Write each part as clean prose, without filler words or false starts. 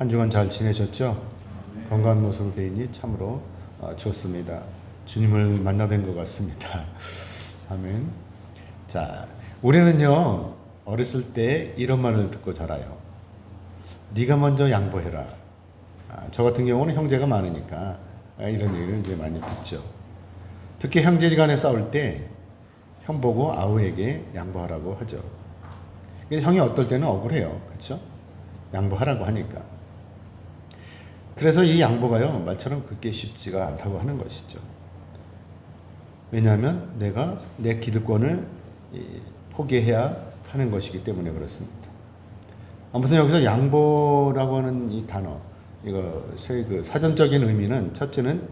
한 주간 잘 지내셨죠? 건강한 모습을 뵈니 참으로 좋습니다. 주님을 만나 뵌 것 같습니다. 아멘. 자, 우리는요 어렸을 때 이런 말을 듣고 자라요. 네가 먼저 양보해라. 저 같은 경우는 형제가 많으니까 이런 얘기를 이제 많이 듣죠. 특히 형제간에 싸울 때 형 보고 아우에게 양보하라고 하죠. 형이 어떨 때는 억울해요. 그렇죠? 양보하라고 하니까. 그래서 이 양보가요 말처럼 그렇게 쉽지가 않다고 하는 것이죠. 왜냐하면 내가 내 기득권을 포기해야 하는 것이기 때문에 그렇습니다. 아무튼 여기서 양보라고 하는 이 단어, 이것의 그 사전적인 의미는 첫째는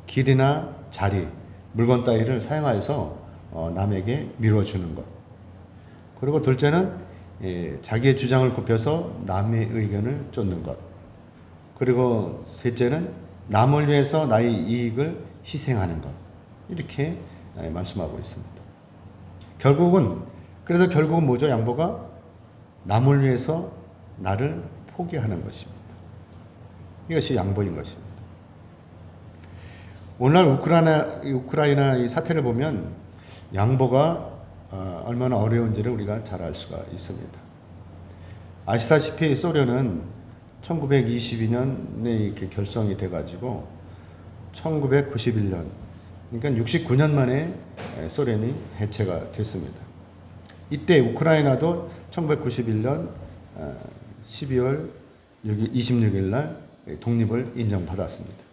길이나 자리, 물건 따위를 사용하여서 남에게 미뤄주는 것. 그리고 둘째는 자기의 주장을 굽혀서 남의 의견을 쫓는 것. 그리고 셋째는 남을 위해서 나의 이익을 희생하는 것. 이렇게 말씀하고 있습니다. 그래서 결국은 뭐죠? 양보가 남을 위해서 나를 포기하는 것입니다. 이것이 양보인 것입니다. 오늘날 우크라이나 이 사태를 보면 양보가 얼마나 어려운지를 우리가 잘 알 수가 있습니다. 아시다시피 소련은 1922년에 이렇게 결성이 돼가지고 1991년, 그러니까 69년 만에 소련이 해체가 됐습니다. 이때 우크라이나도 1991년 12월 26일 날 독립을 인정받았습니다.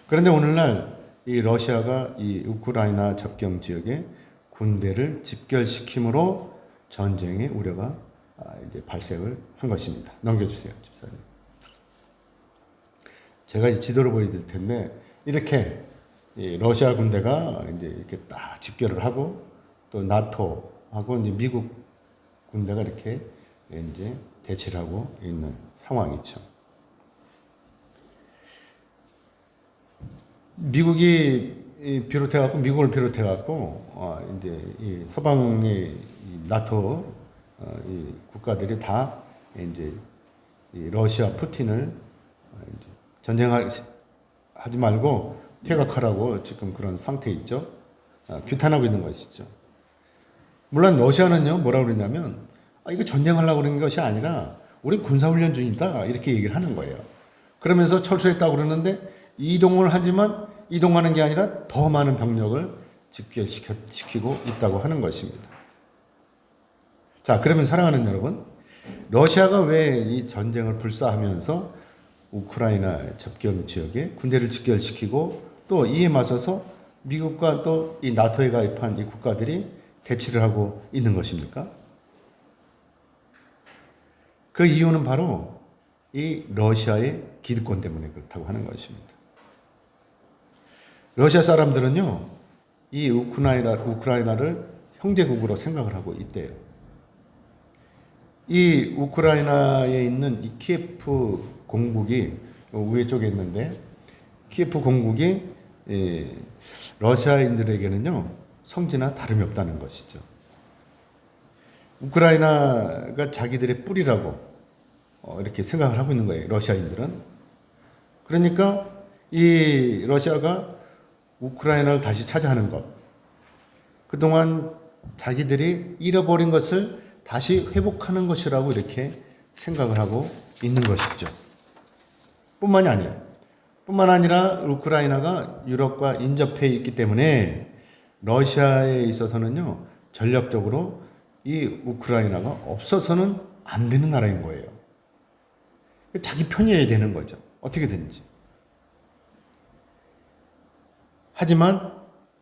그런데 오늘날 이 러시아가 이 우크라이나 접경 지역에 군대를 집결시킴으로 전쟁의 우려가 이제 발생을 한 것입니다. 넘겨주세요, 집사님. 제가 이 지도를 보여드릴 텐데 이렇게 이 러시아 군대가 이제 이렇게 딱 집결을 하고 또 나토하고 이제 미국 군대가 이렇게 이제 대치를 하고 있는 상황이죠. 미국을 비롯해갖고 이제 이 서방의 나토 이 국가들이 다 이제 이 러시아 푸틴을 이제 전쟁하지 말고 퇴각하라고 지금 그런 상태에 있죠. 규탄하고 있는 것이죠. 물론 러시아는요 뭐라고 그러냐면 이거 전쟁하려고 그러는 것이 아니라 우리 군사훈련 중이다 이렇게 얘기를 하는 거예요. 그러면서 철수했다고 그러는데 이동을 하지만 이동하는 게 아니라 더 많은 병력을 집결시키고 있다고 하는 것입니다. 자, 그러면 사랑하는 여러분, 러시아가 왜 이 전쟁을 불사하면서 우크라이나 접경 지역에 군대를 집결시키고 또 이에 맞서서 미국과 또 이 나토에 가입한 이 국가들이 대치를 하고 있는 것입니까? 그 이유는 바로 이 러시아의 기득권 때문에 그렇다고 하는 것입니다. 러시아 사람들은요, 이 우크라이나를 형제국으로 생각을 하고 있대요. 이 우크라이나에 있는 이 키예프 공국이 위에 쪽에 있는데, 키예프 공국이 러시아인들에게는요, 성지나 다름이 없다는 것이죠. 우크라이나가 자기들의 뿌리라고 이렇게 생각을 하고 있는 거예요, 러시아인들은. 그러니까 이 러시아가 우크라이나를 다시 차지하는 것, 그동안 자기들이 잃어버린 것을 다시 회복하는 것이라고 이렇게 생각을 하고 있는 것이죠. 뿐만 아니라 우크라이나가 유럽과 인접해 있기 때문에 러시아에 있어서는요, 전략적으로 이 우크라이나가 없어서는 안 되는 나라인 거예요. 자기 편이어야 되는 거죠. 어떻게든지. 하지만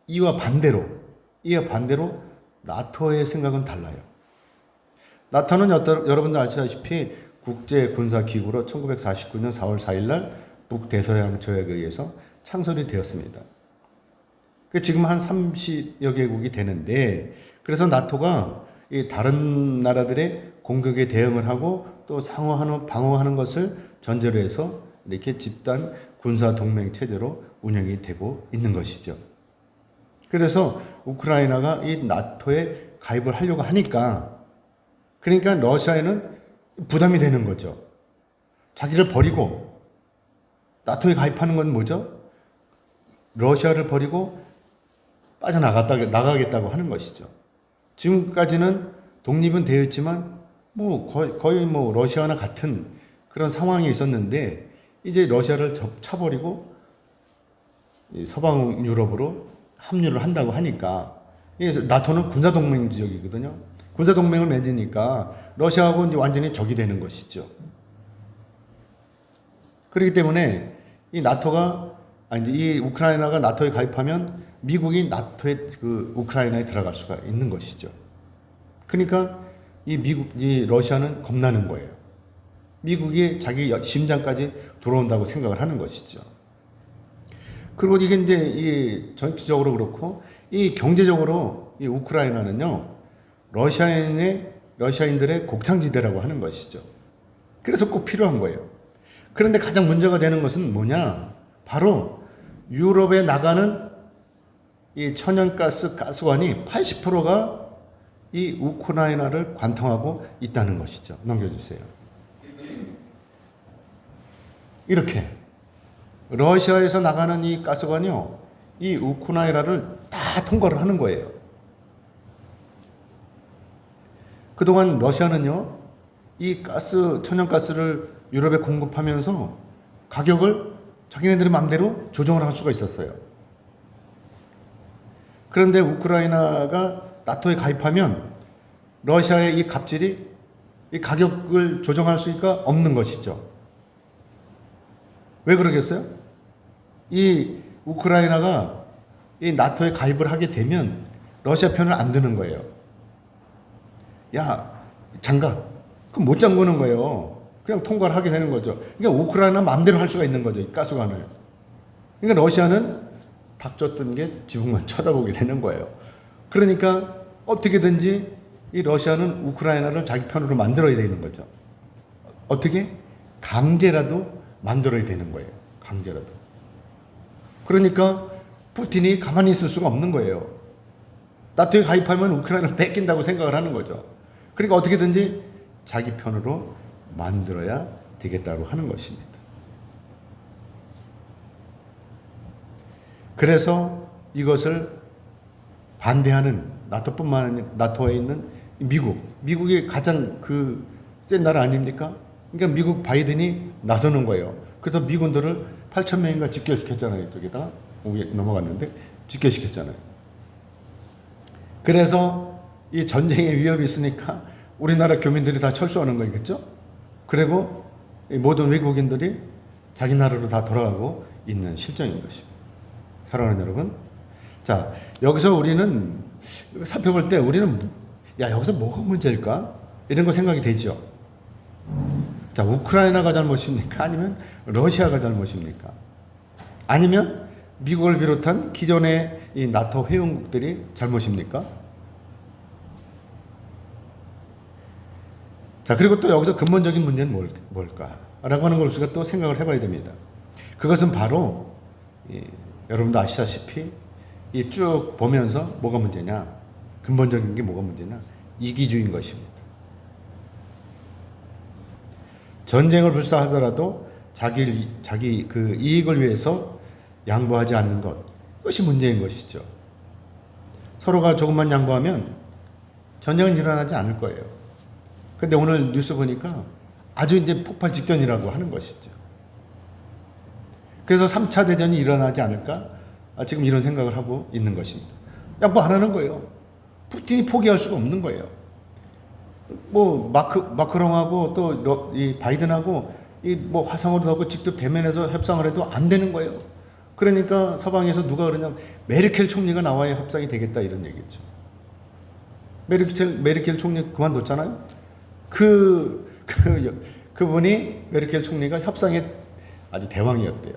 이와 반대로 나토의 생각은 달라요. 나토는 여러분들 아시다시피 국제군사기구로 1949년 4월 4일 날 북대서양 조약에 의해서 창설이 되었습니다. 지금 한 30여 개국이 되는데, 그래서 나토가 이 다른 나라들의 공격에 대응을 하고 또 방어하는 것을 전제로 해서 이렇게 집단 군사 동맹 체제로 운영이 되고 있는 것이죠. 그래서 우크라이나가 이 나토에 가입을 하려고 하니까, 그러니까 러시아에는 부담이 되는 거죠. 자기를 버리고 나토에 가입하는 건 뭐죠? 러시아를 버리고 나가겠다고 하는 것이죠. 지금까지는 독립은 되어 있지만 뭐 거의 뭐 러시아나 같은 그런 상황이 있었는데 이제 러시아를 차버리고 서방 유럽으로 합류를 한다고 하니까 나토는 군사동맹 지역이거든요. 군사동맹을 맺으니까 러시아하고 이제 완전히 적이 되는 것이죠. 그렇기 때문에 이 우크라이나가 나토에 가입하면 미국이 나토에 우크라이나에 들어갈 수가 있는 것이죠. 그러니까 이 러시아는 겁나는 거예요. 미국이 자기 심장까지 들어온다고 생각을 하는 것이죠. 그리고 이게 이제 이 정치적으로 그렇고 이 경제적으로 이 우크라이나는요 러시아인들의 곡창지대라고 하는 것이죠. 그래서 꼭 필요한 거예요. 그런데 가장 문제가 되는 것은 뭐냐? 바로 유럽에 나가는 이 천연가스 가스관이 80%가 이 우크라이나를 관통하고 있다는 것이죠. 넘겨주세요. 이렇게 러시아에서 나가는 이 가스관이요, 이 우크라이나를 다 통과를 하는 거예요. 그동안 러시아는요, 이 천연가스를 유럽에 공급하면서 가격을 자기네들의 마음대로 조정을 할 수가 있었어요. 그런데 우크라이나가 나토에 가입하면 러시아의 이 갑질이 이 가격을 조정할 수가 없는 것이죠. 왜 그러겠어요? 이 우크라이나가 이 나토에 가입을 하게 되면 러시아 편을 안 드는 거예요. 야, 장가. 그럼 못 잠그는 거예요. 그냥 통과를 하게 되는 거죠. 그러니까 우크라이나 마음대로 할 수가 있는 거죠. 이 가스관을. 그러니까 러시아는 닥쳤던 게 지붕만 쳐다보게 되는 거예요. 그러니까 어떻게든지 이 러시아는 우크라이나를 자기 편으로 만들어야 되는 거죠. 어떻게? 강제라도 만들어야 되는 거예요. 강제라도. 그러니까 푸틴이 가만히 있을 수가 없는 거예요. 나토에 가입하면 우크라이나를 뺏긴다고 생각을 하는 거죠. 그러니까 어떻게든지 자기 편으로 만들어야 되겠다고 하는 것입니다. 그래서 이것을 반대하는 나토뿐만 아니라 나토에 있는 미국이 가장 센 나라 아닙니까? 그러니까 미국 바이든이 나서는 거예요. 그래서 미군들을 8,000명인가 집결시켰잖아요. 이쪽에다가 넘어갔는데 집결시켰잖아요. 그래서 이 전쟁의 위협이 있으니까 우리나라 교민들이 다 철수하는 거겠죠? 그리고 모든 외국인들이 자기 나라로 다 돌아가고 있는 실정인 것입니다. 사랑하는 여러분, 자, 여기서 우리는 살펴볼 때 우리는 여기서 뭐가 문제일까? 이런 거 생각이 되죠. 자, 우크라이나가 잘못입니까? 아니면 러시아가 잘못입니까? 아니면 미국을 비롯한 기존의 이 나토 회원국들이 잘못입니까? 자, 그리고 또 여기서 근본적인 문제는 뭘까? 라고 하는 걸 우리가 또 생각을 해봐야 됩니다. 그것은 바로 여러분도 아시다시피 이 쭉 보면서 뭐가 문제냐? 근본적인 게 뭐가 문제냐? 이기주의인 것입니다. 전쟁을 불사하더라도 자기 이익을 위해서 양보하지 않는 것, 그것이 문제인 것이죠. 서로가 조금만 양보하면 전쟁은 일어나지 않을 거예요. 근데 오늘 뉴스 보니까 아주 이제 폭발 직전이라고 하는 것이죠. 그래서 3차 대전이 일어나지 않을까? 지금 이런 생각을 하고 있는 것입니다. 양보 안 하는 거예요. 푸틴이 포기할 수가 없는 거예요. 뭐 마크롱하고 또 이 바이든하고 이 뭐 화상으로 하고 직접 대면해서 협상을 해도 안 되는 거예요. 그러니까 서방에서 누가 그러냐면 메르켈 총리가 나와야 협상이 되겠다 이런 얘기죠. 메르켈 총리 그만뒀잖아요. 그분이 메르켈 총리가 협상의 아주 대왕이었대요.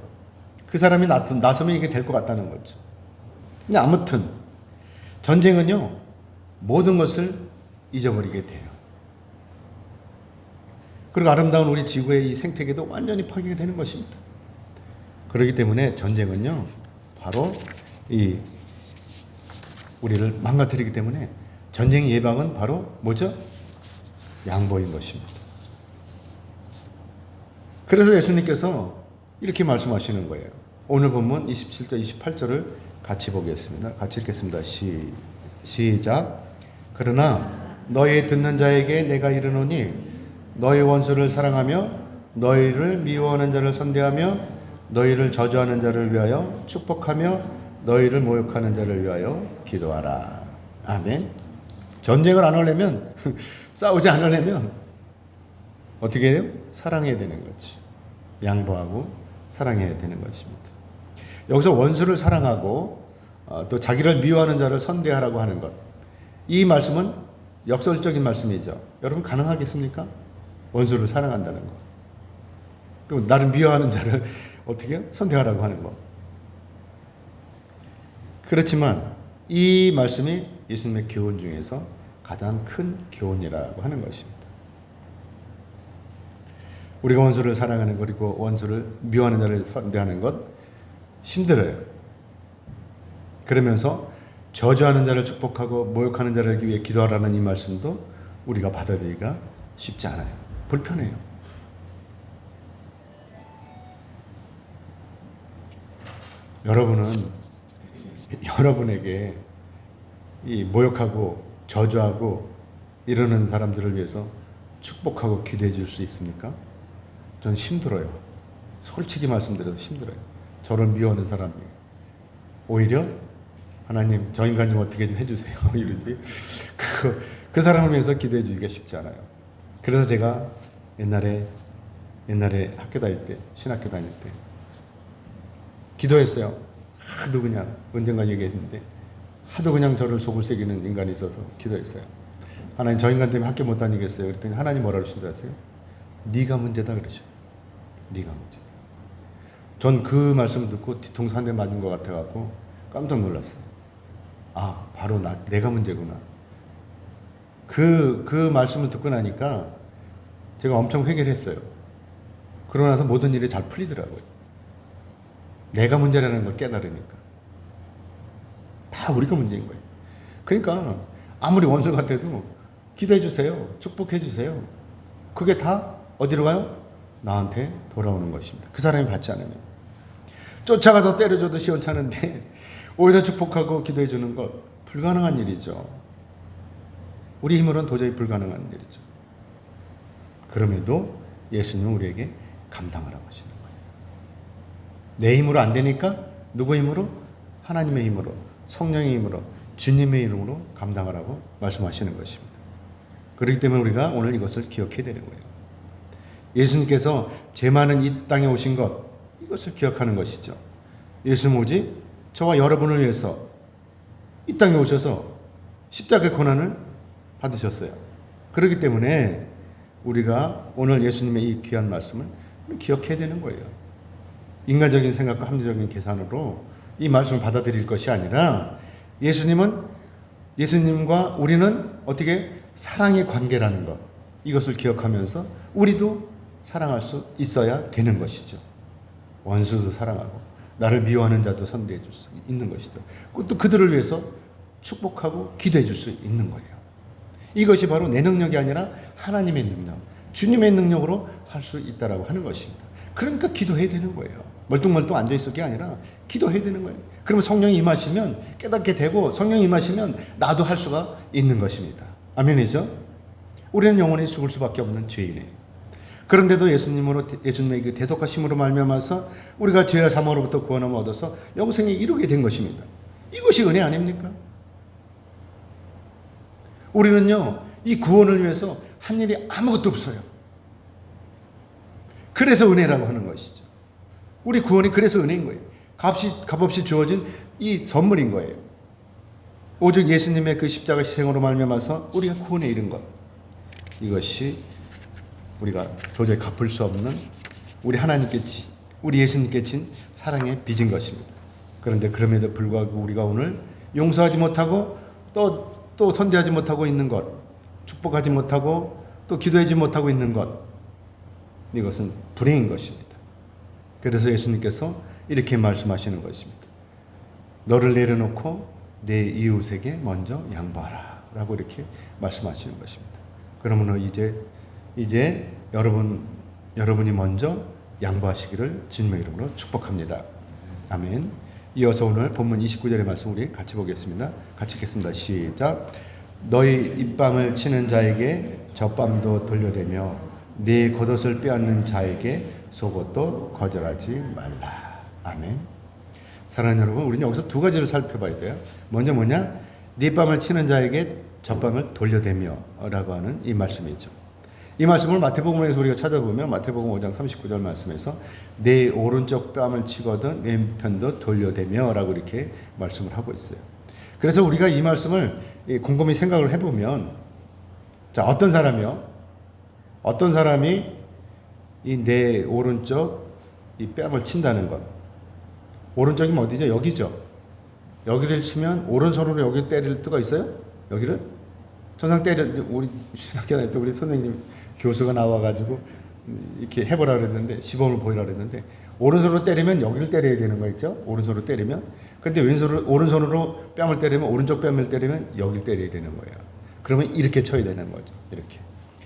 그 사람이 나서면 이게 될 것 같다는 거죠. 근데 아무튼 전쟁은요 모든 것을 잊어버리게 돼요. 그리고 아름다운 우리 지구의 이 생태계도 완전히 파괴가 되는 것입니다. 그렇기 때문에 전쟁은요 바로 이 우리를 망가뜨리기 때문에 전쟁 예방은 바로 뭐죠? 양보인 것입니다. 그래서 예수님께서 이렇게 말씀하시는 거예요. 오늘 본문 27절, 28절을 같이 보겠습니다. 같이 읽겠습니다. 시작. 그러나 너희 듣는 자에게 내가 이르노니 너희 원수를 사랑하며 너희를 미워하는 자를 선대하며 너희를 저주하는 자를 위하여 축복하며 너희를 모욕하는 자를 위하여 기도하라. 아멘. 전쟁을 안 하려면 싸우지 않으려면 어떻게 해요? 사랑해야 되는 거지. 양보하고 사랑해야 되는 것입니다. 여기서 원수를 사랑하고 또 자기를 미워하는 자를 선대하라고 하는 것. 이 말씀은 역설적인 말씀이죠. 여러분 가능하겠습니까? 원수를 사랑한다는 것. 또 나를 미워하는 자를 어떻게 해요? 선대하라고 하는 것. 그렇지만 이 말씀이 예수님의 교훈 중에서 가장 큰 교훈이라고 하는 것입니다. 우리가 원수를 사랑하는 것 그리고 원수를 미워하는 자를 선대하는 것 힘들어요. 그러면서 저주하는 자를 축복하고 모욕하는 자를 위해 기도하라는 이 말씀도 우리가 받아들이기가 쉽지 않아요. 불편해요. 여러분은 여러분에게 이 모욕하고 저주하고 이러는 사람들을 위해서 축복하고 기도해 줄 수 있습니까? 전 힘들어요. 솔직히 말씀드려서 힘들어요. 저를 미워하는 사람이 오히려 하나님 저 인간 좀 어떻게 좀 해주세요 이러지. 그 사람을 위해서 기도해 주기가 쉽지 않아요. 그래서 제가 옛날에 학교 다닐 때 신학교 다닐 때 기도했어요. 하도 그냥 언젠가 얘기했는데 하도 그냥 저를 속을 새기는 인간이 있어서 기도했어요. 하나님 저 인간 때문에 학교 못 다니겠어요. 그랬더니 하나님 뭐라 그러신지 아세요? 네가 문제다 그러셔. 네가 문제다. 전 그 말씀을 듣고 뒤통수 한 대 맞은 것 같아갖고 깜짝 놀랐어요. 아 바로 내가 문제구나. 그 말씀을 듣고 나니까 제가 엄청 회개를 했어요. 그러고 나서 모든 일이 잘 풀리더라고요. 내가 문제라는 걸 깨달으니까. 다 우리가 문제인 거예요. 그러니까 아무리 원수 같아도 기도해 주세요. 축복해 주세요. 그게 다 어디로 가요? 나한테 돌아오는 것입니다. 그 사람이 받지 않으면. 쫓아가서 때려줘도 시원찮은데 오히려 축복하고 기도해 주는 것 불가능한 일이죠. 우리 힘으로는 도저히 불가능한 일이죠. 그럼에도 예수님은 우리에게 감당하라고 하시는 거예요. 내 힘으로 안 되니까 누구 힘으로? 하나님의 힘으로, 성령의 힘으로, 주님의 이름으로 감당하라고 말씀하시는 것입니다. 그렇기 때문에 우리가 오늘 이것을 기억해야 되는 거예요. 예수님께서 죄 많은 이 땅에 오신 것, 이것을 기억하는 것이죠. 예수님 오직 저와 여러분을 위해서 이 땅에 오셔서 십자가의 고난을 받으셨어요. 그렇기 때문에 우리가 오늘 예수님의 이 귀한 말씀을 기억해야 되는 거예요. 인간적인 생각과 합리적인 계산으로 이 말씀을 받아들일 것이 아니라 예수님과 우리는 어떻게 사랑의 관계라는 것, 이것을 기억하면서 우리도 사랑할 수 있어야 되는 것이죠. 원수도 사랑하고 나를 미워하는 자도 선대해 줄 수 있는 것이죠. 또 그들을 위해서 축복하고 기도해 줄 수 있는 거예요. 이것이 바로 내 능력이 아니라 하나님의 능력, 주님의 능력으로 할 수 있다라고 하는 것입니다. 그러니까 기도해야 되는 거예요. 멀뚱멀뚱 앉아있을 게 아니라 기도해야 되는 거예요. 그러면 성령이 임하시면 깨닫게 되고 성령이 임하시면 나도 할 수가 있는 것입니다. 아멘이죠? 우리는 영원히 죽을 수밖에 없는 죄인이에요. 그런데도 예수님의 그 대속하심으로 말미암아서 우리가 죄와 사망으로부터 구원함을 얻어서 영생에 이르게 된 것입니다. 이것이 은혜 아닙니까? 우리는요, 이 구원을 위해서 한 일이 아무것도 없어요. 그래서 은혜라고 하는 것이죠. 우리 구원이 그래서 은혜인 거예요. 값없이 주어진 이 선물인 거예요. 오직 예수님의 그 십자가 희생으로 말미암아서 우리가 구원에 이른 것. 이것이 우리가 도저히 갚을 수 없는 우리 예수님께 진 사랑의 빚인 것입니다. 그런데 그럼에도 불구하고 우리가 오늘 용서하지 못하고 또 선대하지 못하고 있는 것, 축복하지 못하고 또 기도하지 못하고 있는 것, 이것은 불행인 것입니다. 그래서 예수님께서 이렇게 말씀하시는 것입니다. 너를 내려놓고 내 이웃에게 먼저 양보하라 라고 이렇게 말씀하시는 것입니다. 그러므로 이제 여러분이 먼저 양보하시기를 주님의 이름으로 축복합니다. 아멘. 이어서 오늘 본문 29절의 말씀 우리 같이 보겠습니다. 같이 읽겠습니다. 시작. 너희 입밤을 치는 자에게 젖밤도 돌려대며 네 겉옷을 빼앗는 자에게 속옷도 거절하지 말라. 아멘. 사랑하는 여러분, 우리는 여기서 두 가지를 살펴봐야 돼요. 먼저 뭐냐? 네 뺨을 치는 자에게 젖밤을 돌려대며 라고 하는 이 말씀이죠. 이 말씀을 마태복음에서 우리가 찾아보면 마태복음 5장 39절 말씀에서 내 오른쪽 뺨을 치거든 왼편도 돌려대며 라고 이렇게 말씀을 하고 있어요. 그래서 우리가 이 말씀을 곰곰이 생각을 해보면, 자, 어떤 사람이 이 내 오른쪽 이 뺨을 친다는 것, 오른쪽이면 어디죠? 여기죠. 여기를 치면 오른손으로 여기 때릴 수가 있어요? 여기를? 천상 우리 신학교 다닐 때 우리 선생님 교수가 나와가지고 이렇게 해보라 그랬는데, 시범을 보이라 그랬는데, 오른손으로 때리면 여기를 때려야 되는 거 있죠? 오른손으로 때리면. 근데 오른손으로 뺨을 때리면, 오른쪽 뺨을 때리면 여기를 때려야 되는 거예요. 그러면 이렇게 쳐야 되는 거죠.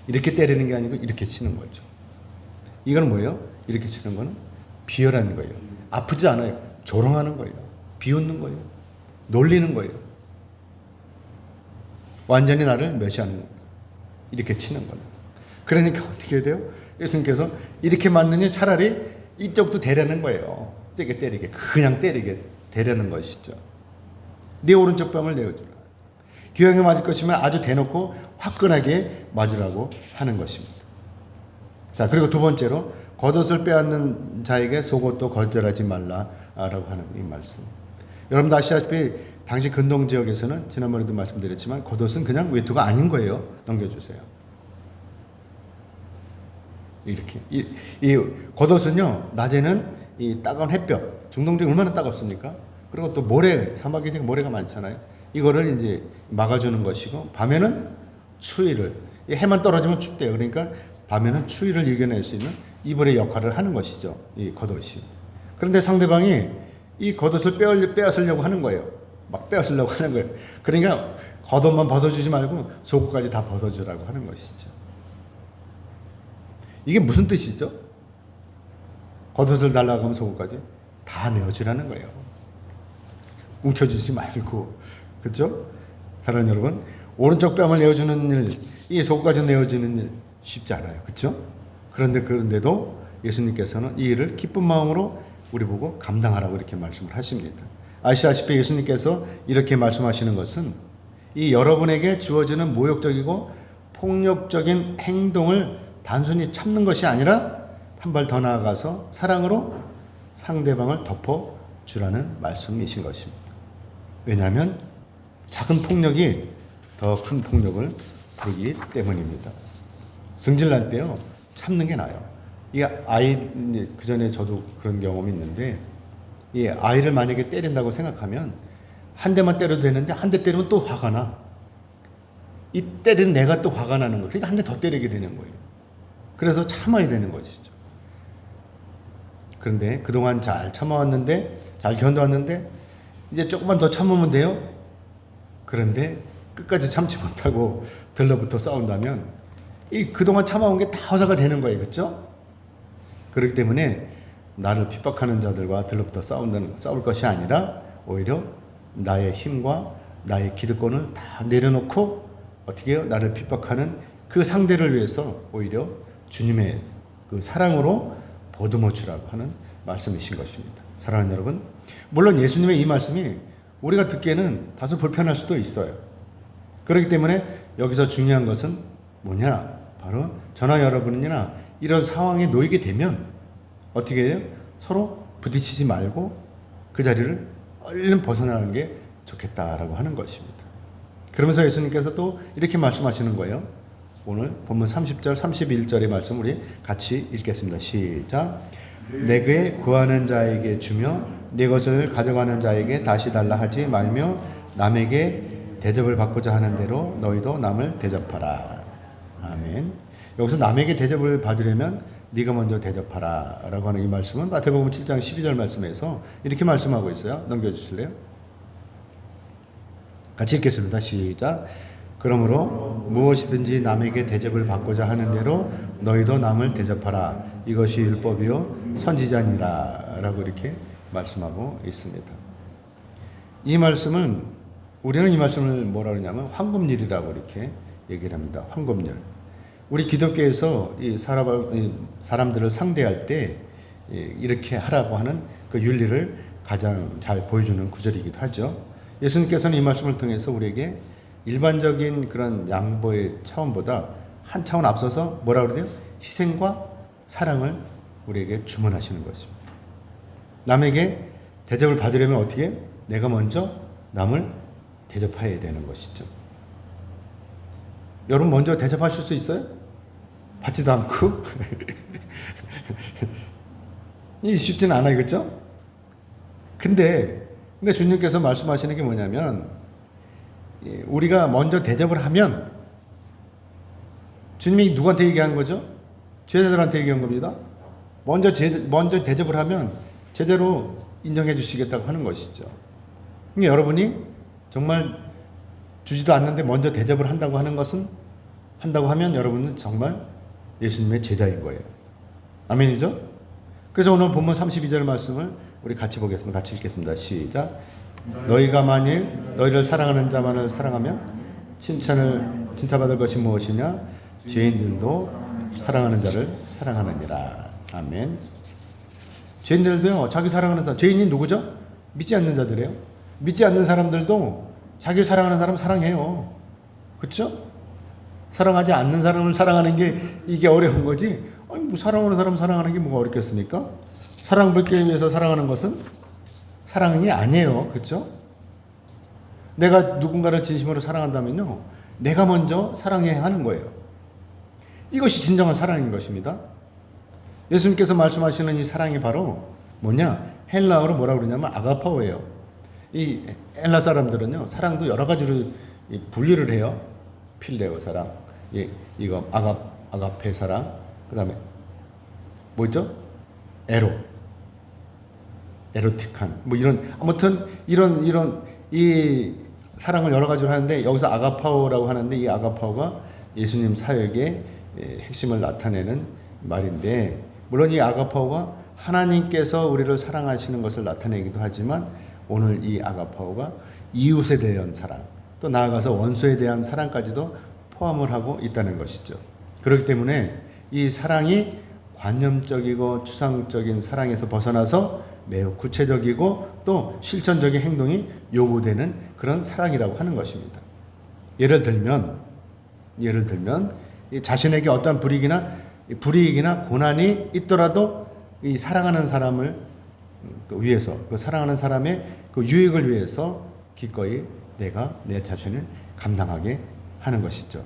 이렇게 때리는 게 아니고 이렇게 치는 거죠. 이건 뭐예요? 이렇게 치는 거는 비열하는 거예요. 아프지 않아요. 조롱하는 거예요. 비웃는 거예요. 놀리는 거예요. 완전히 나를 멸시하는 거예요. 이렇게 치는 거예요. 그러니까 어떻게 해야 돼요? 예수님께서 이렇게 맞느니 차라리 이쪽도 대라는 거예요. 세게 때리게, 그냥 때리게 대라는 것이죠. 네 오른쪽 뺨을 내어주라. 기왕에 맞을 것이면 아주 대놓고 화끈하게 맞으라고 하는 것입니다. 자, 그리고 두 번째로 겉옷을 빼앗는 자에게 속옷도 거절하지 말라라고 하는 이 말씀. 여러분도 아시다시피 당시 근동 지역에서는 지난번에도 말씀드렸지만 겉옷은 그냥 외투가 아닌 거예요. 넘겨주세요. 이렇게 이 겉옷은요, 낮에는 이 따가운 햇볕, 중동 지역 얼마나 따갑습니까? 그리고 또 모래, 사막이니까 모래가 많잖아요. 이거를 이제 막아주는 것이고, 밤에는 추위를, 해만 떨어지면 춥대요. 그러니까 밤에는 추위를 이겨낼 수 있는 이불의 역할을 하는 것이죠, 이 겉옷이. 그런데 상대방이 이 겉옷을 빼앗으려고 하는 거예요. 막 빼앗으려고 하는 거예요. 그러니까 겉옷만 벗어주지 말고 속옷까지 다 벗어주라고 하는 것이죠. 이게 무슨 뜻이죠? 겉옷을 달라고 하면 속옷까지 다 내어주라는 거예요. 움켜주지 말고. 그렇죠? 사랑하는 여러분, 오른쪽 뺨을 내어주는 일, 이 속옷까지 내어주는 일 쉽지 않아요. 그렇죠? 그런데도 예수님께서는 이 일을 기쁜 마음으로 우리 보고 감당하라고 이렇게 말씀을 하십니다. 아시다시피 예수님께서 이렇게 말씀하시는 것은 이 여러분에게 주어지는 모욕적이고 폭력적인 행동을 단순히 참는 것이 아니라 한 발 더 나아가서 사랑으로 상대방을 덮어주라는 말씀이신 것입니다. 왜냐하면 작은 폭력이 더 큰 폭력을 부르기 때문입니다. 승질날 때요, 참는 게 나아요. 이 그 전에 저도 그런 경험이 있는데, 이 아이를 만약에 때린다고 생각하면 한 대만 때려도 되는데 한 대 때리면 또 화가 나. 이 때린 내가 또 화가 나는 거예요. 그러니까 한 대 더 때리게 되는 거예요. 그래서 참아야 되는 것이죠. 그런데 그동안 잘 참아왔는데, 잘 견뎌왔는데 이제 조금만 더 참으면 돼요. 그런데 끝까지 참지 못하고 들러붙어 싸운다면 이 그동안 참아온 게 다 허사가 되는 거예요. 그렇죠? 그렇기 때문에 나를 핍박하는 자들과 들러붙어 싸울 것이 아니라 오히려 나의 힘과 나의 기득권을 다 내려놓고 어떻게 해요? 나를 핍박하는 그 상대를 위해서 오히려 주님의 그 사랑으로 보듬어 주라고 하는 말씀이신 것입니다. 사랑하는 여러분, 물론 예수님의 이 말씀이 우리가 듣기에는 다소 불편할 수도 있어요. 그렇기 때문에 여기서 중요한 것은 뭐냐? 바로 저나 여러분이나 이런 상황에 놓이게 되면 어떻게 해요? 서로 부딪히지 말고 그 자리를 얼른 벗어나는 게 좋겠다라고 하는 것입니다. 그러면서 예수님께서 또 이렇게 말씀하시는 거예요. 오늘 본문 30절, 31절의 말씀 우리 같이 읽겠습니다. 시작. 내게 구하는 자에게 주며 네 것을 가져가는 자에게 다시 달라 하지 말며 남에게 대접을 받고자 하는 대로 너희도 남을 대접하라. 아멘. 여기서 남에게 대접을 받으려면 네가 먼저 대접하라 라고 하는 이 말씀은 마태복음 7장 12절 말씀에서 이렇게 말씀하고 있어요. 넘겨주실래요? 같이 읽겠습니다. 시작. 그러므로 무엇이든지 남에게 대접을 받고자 하는 대로 너희도 남을 대접하라. 이것이 율법이요 선지자니라 라고 이렇게 말씀하고 있습니다. 이 말씀은 우리는 이 말씀을 뭐라 그러냐면 황금률이라고 이렇게 얘기를 합니다. 황금률. 우리 기독교에서 이 사람들을 상대할 때 이렇게 하라고 하는 그 윤리를 가장 잘 보여주는 구절이기도 하죠. 예수님께서는 이 말씀을 통해서 우리에게 일반적인 그런 양보의 차원보다 한 차원 앞서서 뭐라 그래요? 희생과 사랑을 우리에게 주문하시는 것입니다. 남에게 대접을 받으려면 어떻게? 내가 먼저 남을 대접해야 되는 것이죠. 여러분 먼저 대접하실 수 있어요? 받지도 않고 이 쉽지는 않아요, 그렇죠? 근데 주님께서 말씀하시는 게 뭐냐면 우리가 먼저 대접을 하면 주님이 누구한테 얘기한 거죠? 제자들한테 얘기한 겁니다. 먼저 대접을 하면 제대로 인정해 주시겠다고 하는 것이죠. 그러니까 여러분이 정말 주지도 않는데 먼저 대접을 한다고 하면 여러분은 정말 예수님의 제자인 거예요. 아멘이죠? 그래서 오늘 본문 32절 말씀을 우리 같이 보겠습니다. 같이 읽겠습니다. 시작. 너희가 만일 너희를 사랑하는 자만을 사랑하면 칭찬받을 것이 무엇이냐? 죄인들도 사랑하는 자를 사랑하느니라. 아멘. 죄인들도요, 자기 사랑하는 사람, 죄인이 누구죠? 믿지 않는 자들이에요. 믿지 않는 사람들도 자기 사랑하는 사람 사랑해요. 그렇죠? 사랑하지 않는 사람을 사랑하는 게 이게 어려운 거지. 아니, 뭐 사랑하는 사람 사랑하는 게 뭐가 어렵겠습니까? 사랑받기 위해서 사랑하는 것은 사랑이 아니에요. 그렇죠? 내가 누군가를 진심으로 사랑한다면요, 내가 먼저 사랑해야 하는 거예요. 이것이 진정한 사랑인 것입니다. 예수님께서 말씀하시는 이 사랑이 바로 뭐냐? 헬라어로 뭐라고 그러냐면 아가파오예요. 이 헬라 사람들은요, 사랑도 여러 가지로 분류를 해요. 필레오 사랑, 이거 아가페 사랑, 그 다음에 뭐죠? 에로틱한, 뭐 이런, 아무튼 이런 이 사랑을 여러 가지로 하는데 여기서 아가파오라고 하는데 이 아가파오가 예수님 사역의 핵심을 나타내는 말인데, 물론 이 아가파오가 하나님께서 우리를 사랑하시는 것을 나타내기도 하지만 오늘 이 아가파오가 이웃에 대한 사랑, 또 나아가서 원수에 대한 사랑까지도 포함을 하고 있다는 것이죠. 그렇기 때문에 이 사랑이 관념적이고 추상적인 사랑에서 벗어나서 매우 구체적이고 또 실천적인 행동이 요구되는 그런 사랑이라고 하는 것입니다. 예를 들면 자신에게 어떠한 불이익이나 고난이 있더라도 이 사랑하는 사람을 위해서, 그 사랑하는 사람의 그 유익을 위해서 기꺼이 내가 내 자신을 감당하게 하는 것이죠.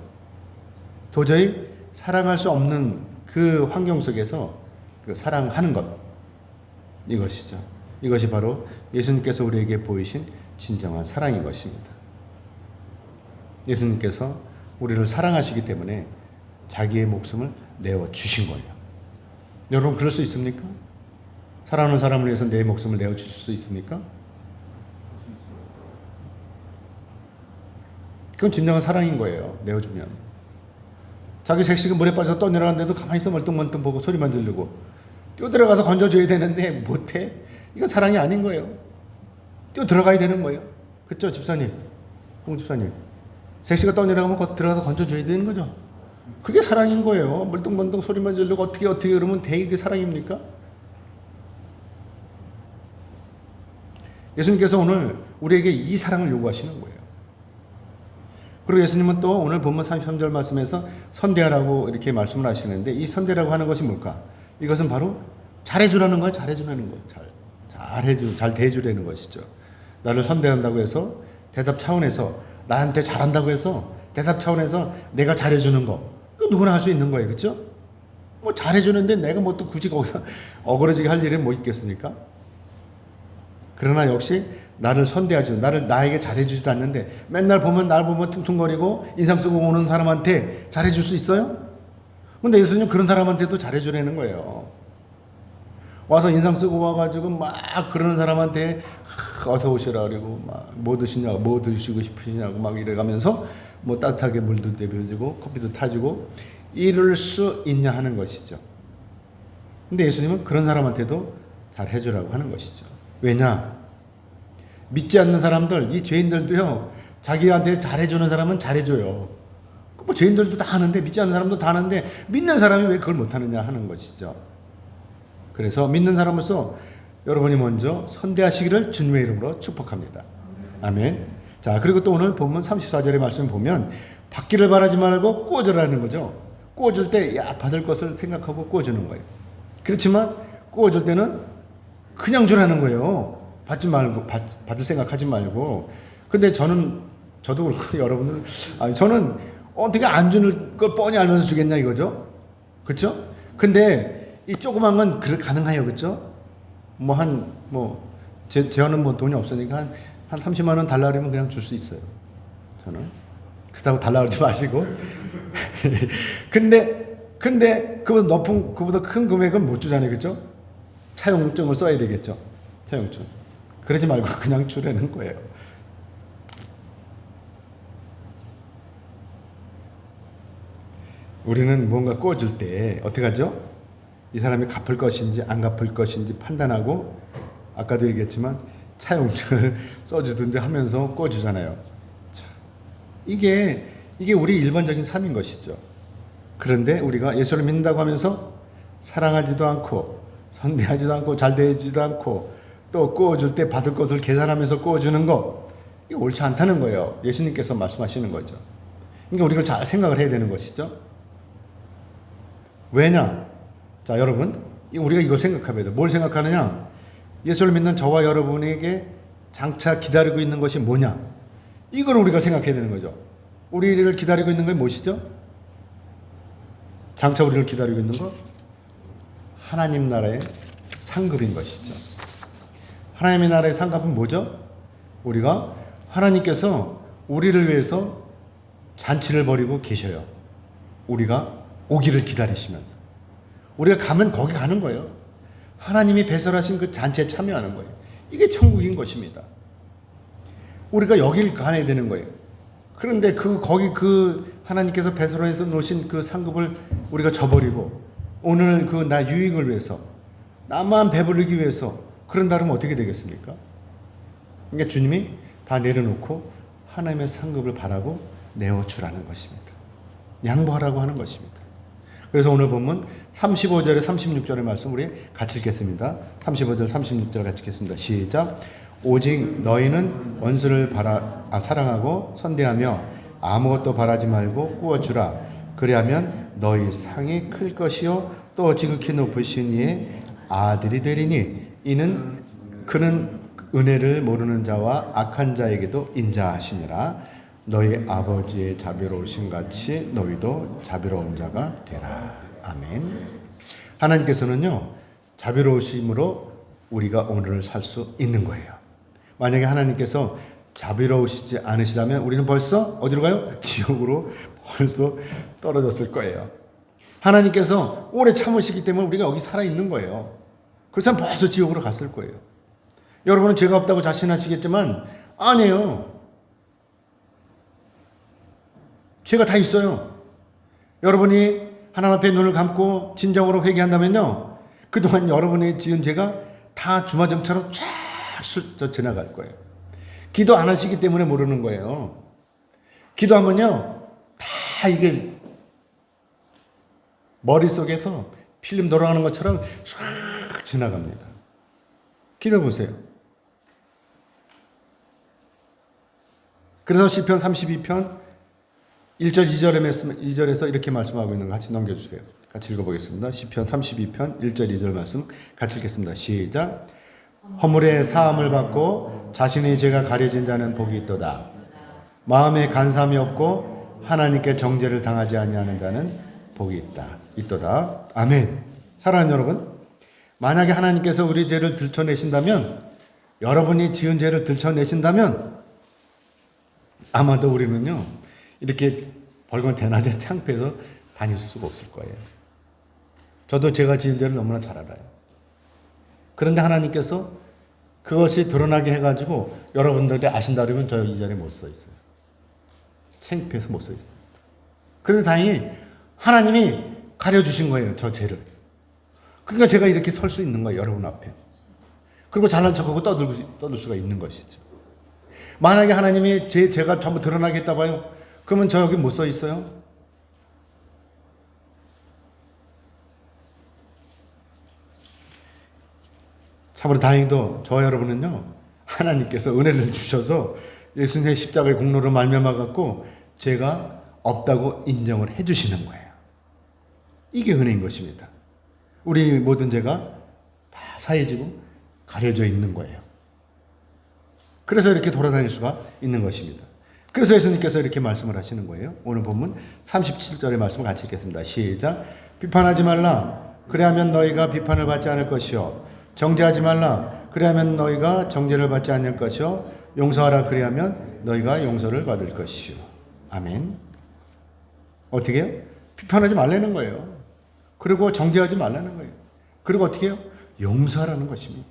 도저히 사랑할 수 없는 그 환경 속에서 그 사랑하는 것, 이것이죠. 이것이 바로 예수님께서 우리에게 보이신 진정한 사랑인 것입니다. 예수님께서 우리를 사랑하시기 때문에 자기의 목숨을 내어 주신 거예요. 여러분 그럴 수 있습니까? 사랑하는 사람을 위해서 내 목숨을 내어 주실 수 있습니까? 그건 진정한 사랑인 거예요. 내어주면. 자기 색시가 물에 빠져서 떠내려가는데도 가만히 있어 멀뚱멀뚱 보고 소리만 지르고 뛰어들어가서 건져줘야 되는데 못해? 이건 사랑이 아닌 거예요. 뛰어들어가야 되는 거예요. 그렇죠, 집사님? 홍 집사님. 색시가 떠내려가면 들어가서 건져줘야 되는 거죠. 그게 사랑인 거예요. 멀뚱멀뚱 소리만 지르고 어떻게 그러면 되게 사랑입니까? 예수님께서 오늘 우리에게 이 사랑을 요구하시는 거예요. 그리고 예수님은 또 오늘 본문 33절 말씀에서 선대하라고 이렇게 말씀을 하시는데, 이 선대라고 하는 것이 뭘까? 이것은 바로 잘해주라는 거예요. 잘해주라는 거예요. 잘 대해주라는 것이죠. 나를 선대한다고 해서 대답 차원에서, 나한테 잘한다고 해서 대답 차원에서 내가 잘해주는 거, 이거 누구나 할 수 있는 거예요. 그렇죠? 뭐 잘해주는데 내가 뭐 또 굳이 거기서 어그러지게 할 일은 뭐 있겠습니까? 그러나 역시 나를 선대하지, 나에게 잘해주지도 않는데 맨날 날 보면 퉁퉁거리고 인상 쓰고 오는 사람한테 잘해줄 수 있어요? 근데 예수님 그런 사람한테도 잘해주라는 거예요. 와서 인상 쓰고 와가지고 막 그러는 사람한테 어서 오시라 그리고 막 뭐 드시냐고, 뭐 드시고 싶으시냐고 막 이래가면서 뭐 따뜻하게 물도 내려주고 커피도 타주고, 이룰 수 있냐 하는 것이죠. 근데 예수님은 그런 사람한테도 잘 해주라고 하는 것이죠. 왜냐? 믿지 않는 사람들, 이 죄인들도요, 자기한테 잘해주는 사람은 잘해줘요. 뭐 죄인들도 다 하는데, 믿지 않는 사람도 다 하는데, 믿는 사람이 왜 그걸 못하느냐 하는 것이죠. 그래서 믿는 사람으로서 여러분이 먼저 선대하시기를 주님의 이름으로 축복합니다. 아멘. 자, 그리고 또 오늘 본문 34절의 말씀 보면, 받기를 바라지 말고 꾸어주라는 거죠. 꾸어줄 때, 받을 것을 생각하고 꾸어주는 거예요. 그렇지만, 꾸어줄 때는 그냥 주라는 거예요. 받지 말고, 받을 생각하지 말고. 근데 저도 그렇고 여러분들, 저는 어떻게 안 주는 걸 뻔히 알면서 주겠냐 이거죠? 그쵸? 근데 이 조그만 건 가능해요. 그쵸? 저는 뭐 돈이 없으니까 한 30만 원 달라 그러면 그냥 줄 수 있어요. 저는. 그렇다고 달라 그러지 마시고. 근데 그보다 큰 금액은 못 주잖아요. 그쵸? 차용증을 써야 되겠죠. 차용증. 그러지 말고 그냥 주라는 거예요. 우리는 뭔가 꾸어줄 때 어떻게 하죠? 이 사람이 갚을 것인지 안 갚을 것인지 판단하고, 아까도 얘기했지만 차용증을 써주든지 하면서 꾸어주잖아요. 이게 우리 일반적인 삶인 것이죠. 그런데 우리가 예수를 믿는다고 하면서 사랑하지도 않고 선대하지도 않고 잘 대해주지도 않고 또 꾸어줄 때 받을 것을 계산하면서 꾸어주는 거, 이거 옳지 않다는 거예요. 예수님께서 말씀하시는 거죠. 그러니까 우리가 잘 생각을 해야 되는 것이죠. 왜냐? 자, 여러분, 우리가 이걸 생각해야 돼요. 뭘 생각하느냐? 예수를 믿는 저와 여러분에게 장차 기다리고 있는 것이 뭐냐? 이걸 우리가 생각해야 되는 거죠. 우리를 기다리고 있는 건 무엇이죠? 장차 우리를 기다리고 있는 것? 하나님 나라의 상급인 것이죠. 하나님의 나라의 상급은 뭐죠? 우리가 하나님께서 우리를 위해서 잔치를 벌이고 계셔요. 우리가 오기를 기다리시면서. 우리가 가면 거기 가는 거예요. 하나님이 배설하신 그 잔치에 참여하는 거예요. 이게 천국인 것입니다. 우리가 여길 가야 되는 거예요. 그런데 거기 하나님께서 배설해서 놓으신 그 상급을 우리가 저버리고 오늘 나 유익을 위해서, 나만 배부르기 위해서 그런다 그러면 어떻게 되겠습니까? 그러니까 주님이 다 내려놓고 하나님의 상급을 바라고 내어주라는 것입니다. 양보하라고 하는 것입니다. 그래서 오늘 보면 35절에 36절의 말씀 우리 같이 읽겠습니다. 35절 36절 같이 읽겠습니다. 시작. 오직 너희는 원수를 사랑하고 선대하며 아무것도 바라지 말고 꾸어주라. 그리하면 너희 상이 클 것이요 또 지극히 높으신 이의 아들이 되리니 그는 은혜를 모르는 자와 악한 자에게도 인자하시니라. 너희 아버지의 자비로우심 같이 너희도 자비로운 자가 되라. 아멘. 하나님께서는요, 자비로우심으로 우리가 오늘을 살 수 있는 거예요. 만약에 하나님께서 자비로우시지 않으시다면 우리는 벌써 어디로 가요? 지옥으로 벌써 떨어졌을 거예요. 하나님께서 오래 참으시기 때문에 우리가 여기 살아있는 거예요. 그렇다면 벌써 지옥으로 갔을 거예요. 여러분은 죄가 없다고 자신하시겠지만 아니에요. 죄가 다 있어요. 여러분이 하나님 앞에 눈을 감고 진정으로 회개한다면요, 그동안 여러분이 지은 죄가 다 주마등처럼 쫙 슬쩍 지나갈 거예요. 기도 안 하시기 때문에 모르는 거예요. 기도하면요, 다 이게 머릿속에서 필름 돌아가는 것처럼 쫙 지나갑니다. 기도 보세요. 그래서 시편 32편 1절 2절에서 이렇게 말씀하고 있는 거 같이 넘겨주세요. 같이 읽어보겠습니다. 시편 32편 1절 2절 말씀 같이 읽겠습니다. 시작. 허물의 사함을 받고 자신의 죄가 가려진 자는 복이 있도다. 마음에 간삼이 없고 하나님께 정죄를 당하지 아니하는 자는 복이 있도다. 아멘. 사랑하는 여러분, 만약에 하나님께서 우리 죄를 들춰내신다면, 여러분이 지은 죄를 들춰내신다면 아마도 우리는요, 이렇게 벌건 대낮에 창피해서 다닐 수가 없을 거예요. 저도 제가 지은 죄를 너무나 잘 알아요. 그런데 하나님께서 그것이 드러나게 해가지고 여러분들이 아신다 그러면 저 이 자리에 못 서 있어요. 창피해서 못 서 있어요. 그런데 다행히 하나님이 가려주신 거예요, 저 죄를. 그러니까 제가 이렇게 설 수 있는 거예요, 여러분 앞에. 그리고 잘난 척하고 떠들 수가 있는 것이죠. 만약에 하나님이 제가 전부 드러나겠다 봐요. 그러면 저 여기 못 서 있어요? 참으로 다행히도 저와 여러분은요, 하나님께서 은혜를 주셔서 예수님의 십자가의 공로로 말미암아 갖고 죄가 없다고 인정을 해 주시는 거예요. 이게 은혜인 것입니다. 우리 모든 죄가 다 사해지고 가려져 있는 거예요. 그래서 이렇게 돌아다닐 수가 있는 것입니다. 그래서 예수님께서 이렇게 말씀을 하시는 거예요. 오늘 본문 37절의 말씀을 같이 읽겠습니다. 시작. 비판하지 말라. 그래야면 너희가 비판을 받지 않을 것이요. 정죄하지 말라. 그래야면 너희가 정죄를 받지 않을 것이요. 용서하라. 그래야면 너희가 용서를 받을 것이요. 아멘. 어떻게 해요? 비판하지 말라는 거예요. 그리고 정죄하지 말라는 거예요. 그리고 어떻게 해요? 용서하라는 것입니다.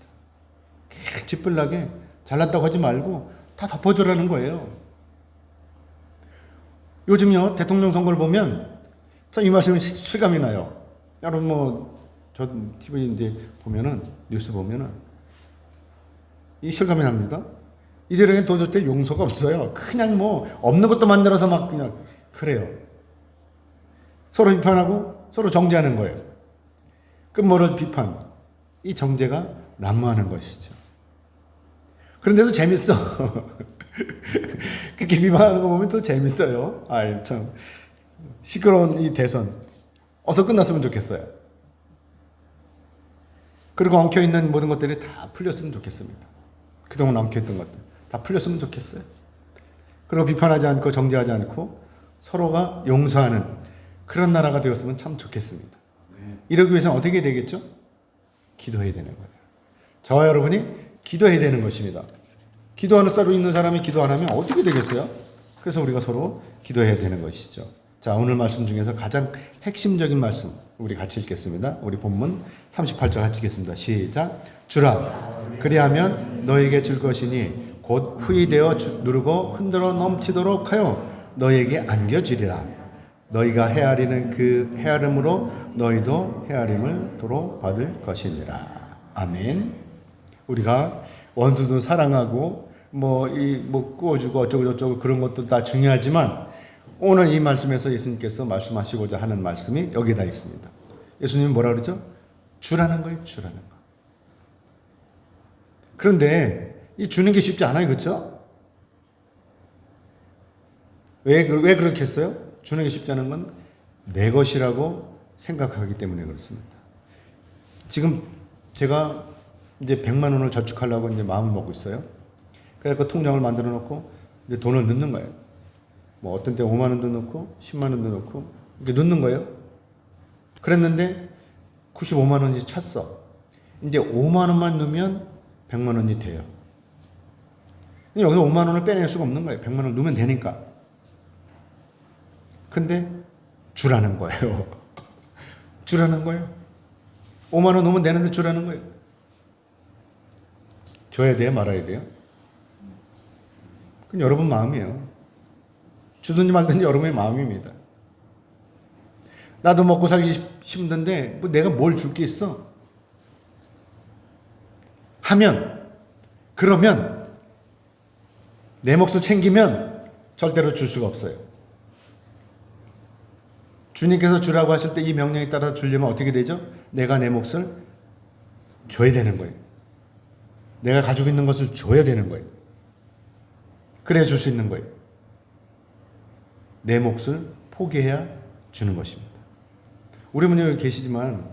찌뿔나게 잘났다고 하지 말고 다 덮어주라는 거예요. 요즘요, 대통령 선거를 보면 참 이 말씀이 실감이 나요. 여러분 저 TV 이제 보면은, 뉴스 보면은 이 실감이 납니다. 이들에겐 도저히 용서가 없어요. 그냥 없는 것도 만들어서 막 그냥 그래요. 서로 비판하고 서로 정죄하는 거예요. 그럼 뭐를 비판? 이 정죄가 난무하는 것이죠. 그런데도 재밌어. 그렇게 비판하는 거 보면 또 재밌어요. 아이, 참. 시끄러운 이 대선. 어서 끝났으면 좋겠어요. 그리고 엉켜있는 모든 것들이 다 풀렸으면 좋겠습니다. 그동안 엉켜있던 것들. 다 풀렸으면 좋겠어요. 그리고 비판하지 않고 정죄하지 않고 서로가 용서하는 그런 나라가 되었으면 참 좋겠습니다. 이러기 위해서는 어떻게 되겠죠? 기도해야 되는 거예요. 저와 여러분이 기도해야 되는 것입니다. 기도하는 쌀로 있는 사람이 기도 안 하면 어떻게 되겠어요? 그래서 우리가 서로 기도해야 되는 것이죠. 자, 오늘 말씀 중에서 가장 핵심적인 말씀 우리 같이 읽겠습니다. 우리 본문 38절 같이 읽겠습니다. 시작. 주라 그리하면 너에게 줄 것이니 곧 후히 되어 누르고 흔들어 넘치도록 하여 너에게 안겨주리라. 너희가 헤아리는 그 헤아림으로 너희도 헤아림을 도로 받을 것이니라. 아멘. 우리가 원수도 사랑하고 구워주고 어쩌고 그런 것도 다 중요하지만 오늘 이 말씀에서 예수님께서 말씀하시고자 하는 말씀이 여기다 있습니다. 예수님은 뭐라 그러죠? 주라는 거예요. 주라는 거. 그런데 이 주는 게 쉽지 않아요. 그렇죠? 왜 그렇게 했어요? 주는 게 쉽지 않은 건 내 것이라고 생각하기 때문에 그렇습니다. 지금 제가 이제 100만 원을 저축하려고 이제 마음을 먹고 있어요. 그래서 통장을 만들어 놓고 이제 돈을 넣는 거예요. 어떤 때 5만 원도 넣고 10만 원도 넣고 이렇게 넣는 거예요. 그랬는데 95만 원이 찼어. 이제 5만 원만 넣으면 100만 원이 돼요. 여기서 5만 원을 빼낼 수가 없는 거예요. 100만 원 넣으면 되니까. 근데 주라는 거예요. 주라는 거예요. 5만 원 넣으면 되는데 주라는 거예요. 줘야 돼요? 말아야 돼요? 그건 여러분 마음이에요. 주든지 말든지 여러분의 마음입니다. 나도 먹고 살기 힘든데 내가 뭘 줄 게 있어? 그러면 내 몫을 챙기면 절대로 줄 수가 없어요. 주님께서 주라고 하실 때 이 명령에 따라 주려면 어떻게 되죠? 내가 내 몫을 줘야 되는 거예요. 내가 가지고 있는 것을 줘야 되는 거예요. 그래야 줄 수 있는 거예요. 내 몫을 포기해야 주는 것입니다. 우리 어머니가 여기 계시지만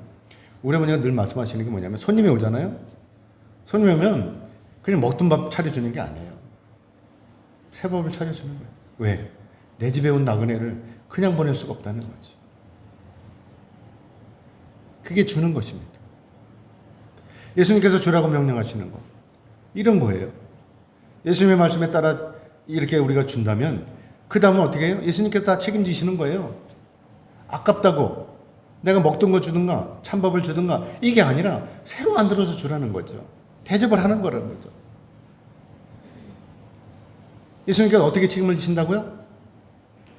우리 어머니가 늘 말씀하시는 게 뭐냐면 손님이 오잖아요. 손님이 오면 그냥 먹던 밥 차려주는 게 아니에요. 새 밥을 차려주는 거예요. 왜? 내 집에 온 나그네를 그냥 보낼 수가 없다는 거지. 그게 주는 것입니다. 예수님께서 주라고 명령하시는 거. 이런 거예요. 예수님의 말씀에 따라 이렇게 우리가 준다면 그 다음은 어떻게 해요? 예수님께서 다 책임지시는 거예요. 아깝다고 내가 먹던 거 주든가 찬밥을 주든가 이게 아니라 새로 만들어서 주라는 거죠. 대접을 하는 거라는 거죠. 예수님께서 어떻게 책임을 지신다고요?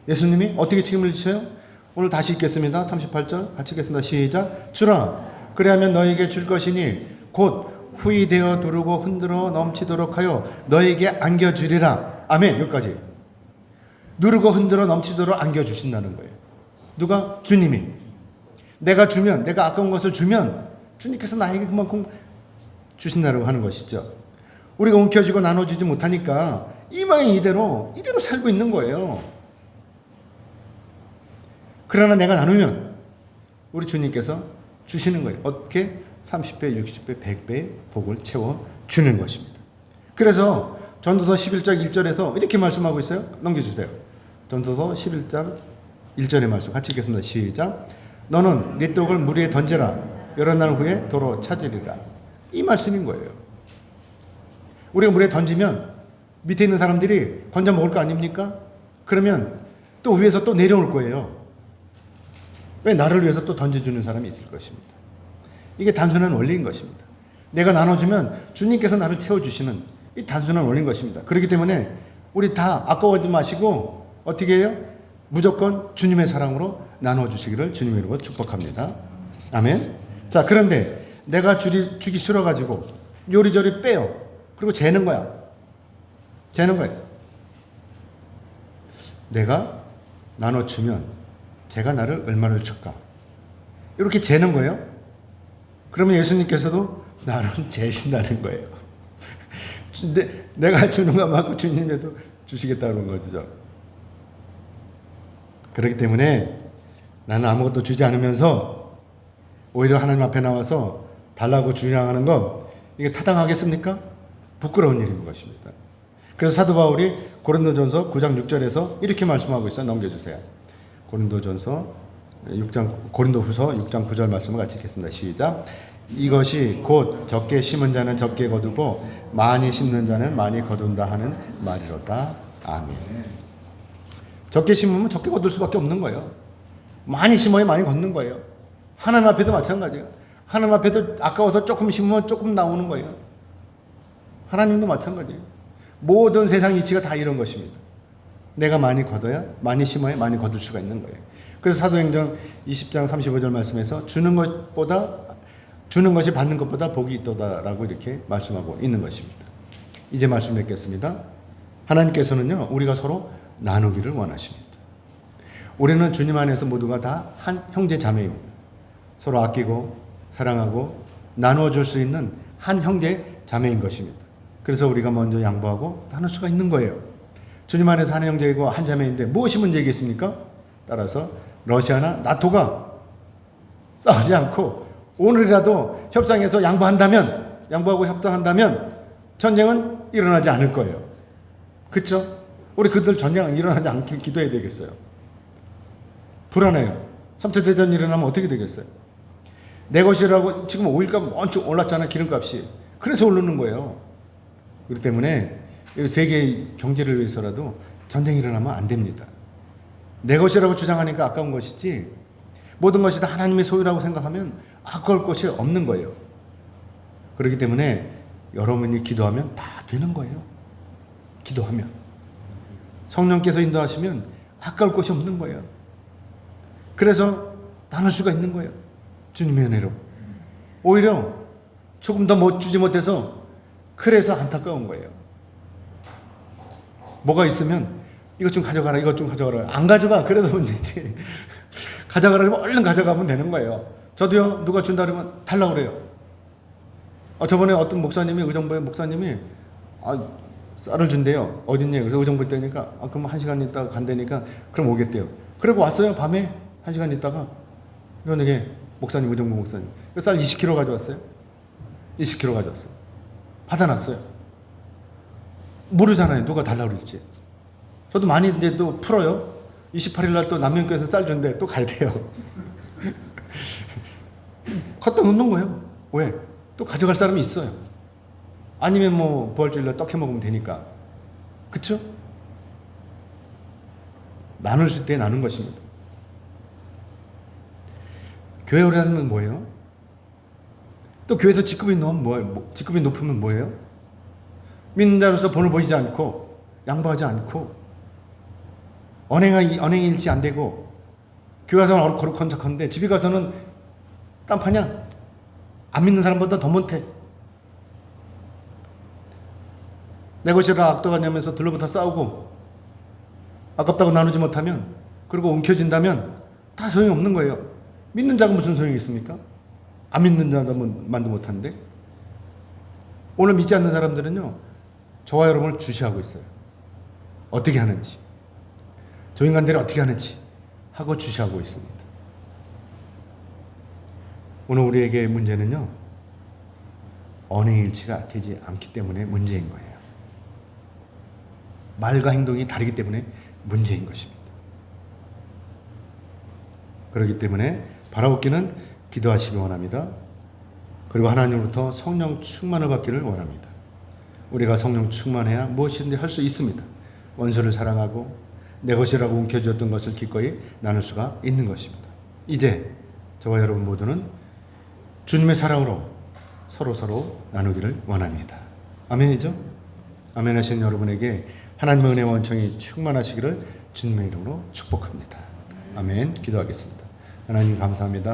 예수님이 어떻게 책임을 지셔요? 오늘 다시 읽겠습니다. 38절 같이 읽겠습니다. 시작. 주라 그리하면 너에게 줄 것이니 곧 후이되어 두르고 흔들어 넘치도록 하여 너에게 안겨주리라. 아멘. 여기까지. 누르고 흔들어 넘치도록 안겨주신다는 거예요. 누가? 주님이. 내가 주면, 내가 아까운 것을 주면 주님께서 나에게 그만큼 주신다고 하는 것이죠. 우리가 움켜쥐고 나눠주지 못하니까 이방인 이대로 살고 있는 거예요. 그러나 내가 나누면 우리 주님께서 주시는 거예요. 어떻게? 30배, 60배, 100배의 복을 채워주는 것입니다. 그래서 전도서 11장 1절에서 이렇게 말씀하고 있어요. 넘겨주세요. 전도서 11장 1절의 말씀 같이 읽겠습니다. 시작. 너는 네 떡을 물 위에 던져라. 여러 날 후에 도로 찾으리라. 이 말씀인 거예요. 우리가 물에 던지면 밑에 있는 사람들이 건져 먹을 거 아닙니까? 그러면 또 위에서 또 내려올 거예요. 왜? 나를 위해서 또 던져주는 사람이 있을 것입니다. 이게 단순한 원리인 것입니다. 내가 나눠주면 주님께서 나를 채워주시는 이 단순한 원리인 것입니다. 그렇기 때문에 우리 다 아까워하지 마시고 어떻게 해요? 무조건 주님의 사랑으로 나눠주시기를 주님의 이름으로 축복합니다. 아멘. 자, 그런데 내가 주기 싫어가지고 요리조리 빼요. 그리고 재는 거야. 재는 거예요. 내가 나눠주면 제가 나를 얼마를 줄까? 이렇게 재는 거예요. 그러면 예수님께서도 나를 재신다는 거예요. 내가 주는 것만큼 주님에도 주시겠다는 거죠. 그렇기 때문에 나는 아무것도 주지 않으면서 오히려 하나님 앞에 나와서 달라고 주장하는 건 이게 타당하겠습니까? 부끄러운 일인 것입니다. 그래서 사도 바울이 고린도전서 9장 6절에서 이렇게 말씀하고 있어요. 넘겨주세요. 고린도후서 6장 9절 말씀을 같이 읽겠습니다. 시작. 이것이 곧 적게 심은 자는 적게 거두고 많이 심는 자는 많이 거둔다 하는 말이로다. 아멘. 적게 심으면 적게 거둘 수밖에 없는 거예요. 많이 심어야 많이 걷는 거예요. 하나님 앞에도 마찬가지예요. 하나님 앞에도 아까워서 조금 심으면 조금 나오는 거예요. 하나님도 마찬가지예요. 모든 세상 이치가 다 이런 것입니다. 내가 많이 거둬야, 많이 심어야 많이 거둘 수가 있는 거예요. 그래서 사도행전 20장 35절 말씀에서 주는 것이 받는 것보다 복이 있도다라고 이렇게 말씀하고 있는 것입니다. 이제 말씀 맺겠습니다. 하나님께서는요, 우리가 서로 나누기를 원하십니다. 우리는 주님 안에서 모두가 다 한 형제 자매입니다. 서로 아끼고 사랑하고 나누어줄 수 있는 한 형제 자매인 것입니다. 그래서 우리가 먼저 양보하고 나눌 수가 있는 거예요. 주님 안에서 한 형제이고 한 자매인데 무엇이 문제겠습니까? 따라서 러시아나 나토가 싸우지 않고 오늘이라도 협상에서 양보하고 협상한다면 전쟁은 일어나지 않을 거예요. 그렇죠? 우리 그들 전쟁은 일어나지 않길 기도해야 되겠어요. 불안해요. 3차 대전이 일어나면 어떻게 되겠어요? 내 것이라고 지금 오일값 엄청 올랐잖아요. 기름값이. 그래서 오르는 거예요. 그렇기 때문에 세계 경제를 위해서라도 전쟁이 일어나면 안 됩니다. 내 것이라고 주장하니까 아까운 것이지 모든 것이 다 하나님의 소유라고 생각하면 아까울 것이 없는 거예요. 그렇기 때문에 여러분이 기도하면 다 되는 거예요. 기도하면. 성령께서 인도하시면 아까울 것이 없는 거예요. 그래서 나눌 수가 있는 거예요. 주님의 은혜로. 오히려 조금 더 주지 못해서 그래서 안타까운 거예요. 뭐가 있으면 이것 좀 가져가라, 이것 좀 가져가라. 안 가져가. 그래도 문제지. 가져가라 그러면 얼른 가져가면 되는 거예요. 저도요, 누가 준다 그러면 달라고 그래요. 저번에 어떤 목사님이, 의정부의 목사님이, 쌀을 준대요. 어딨냐. 그래서 의정부 있다니까, 그럼 1시간 있다가 간다니까, 그럼 오겠대요. 그리고 왔어요. 밤에 1시간 있다가, 이런게 목사님, 의정부 목사님. 쌀 20kg 가져왔어요. 20kg 가져왔어요. 받아놨어요. 모르잖아요. 누가 달라고 그럴지. 저도 많이 이제 또 풀어요. 28일날 또 남면교에서 쌀 준대. 또 가야 돼요. 갖다 놓는 거예요. 왜? 또 가져갈 사람이 있어요. 아니면 뭐 부활주일날 떡 해 먹으면 되니까. 그쵸? 나눌 수 때 나눈 것입니다. 교회 오래 하면 뭐예요? 또 교회에서 직급이 높으면 뭐예요? 믿는 자로서 본을 보이지 않고 양보하지 않고 언행이 일치 안 되고 교회 가서는 거룩한 척하는데 집에 가서는 딴판이야. 안 믿는 사람보다 더 못해. 내 것이라 악도가냐면서 들러붙어 싸우고 아깝다고 나누지 못하면 그리고 움켜진다면 다 소용이 없는 거예요. 믿는 자가 무슨 소용이 있습니까? 안 믿는 자도 만도 못하는데. 오늘 믿지 않는 사람들은요, 저와 여러분을 주시하고 있어요. 어떻게 하는지, 저 인간들이 어떻게 하는지 하고 주시하고 있습니다. 오늘 우리에게 문제는요, 언행일치가 되지 않기 때문에 문제인 거예요. 말과 행동이 다르기 때문에 문제인 것입니다. 그렇기 때문에 바라옵기는 기도하시기 원합니다. 그리고 하나님으로부터 성령 충만을 받기를 원합니다. 우리가 성령 충만해야 무엇이든지 할 수 있습니다. 원수를 사랑하고 내 것이라고 움켜쥐었던 것을 기꺼이 나눌 수가 있는 것입니다. 이제 저와 여러분 모두는 주님의 사랑으로 서로 나누기를 원합니다. 아멘이죠? 아멘 하신 여러분에게 하나님의 은혜와 원청이 충만하시기를 주님의 이름으로 축복합니다. 아멘. 기도하겠습니다. 하나님 감사합니다.